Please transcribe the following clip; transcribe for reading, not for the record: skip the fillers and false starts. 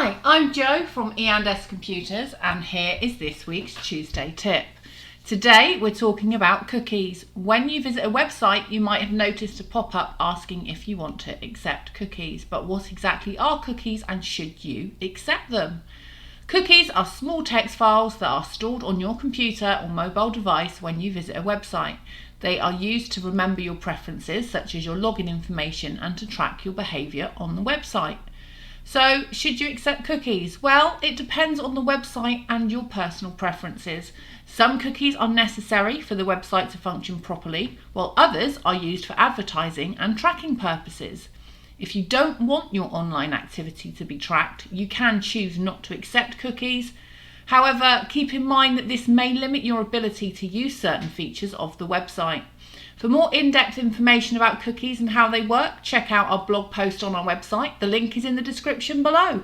Hi, I'm Jo from E&S Computers, and here is this week's Tuesday tip. Today we're talking about cookies. When you visit a website, you might have noticed a pop-up asking if you want to accept cookies. But what exactly are cookies, and should you accept them? Cookies are small text files that are stored on your computer or mobile device when you visit a website. They are used to remember your preferences, such as your login information, and to track your behaviour on the website. So, should you accept cookies? Well, it depends on the website and your personal preferences. Some cookies are necessary for the website to function properly, while others are used for advertising and tracking purposes. If you don't want your online activity to be tracked, you can choose not to accept cookies. However, keep in mind that this may limit your ability to use certain features of the website. For more in-depth information about cookies and how they work, check out our blog post on our website. The link is in the description below.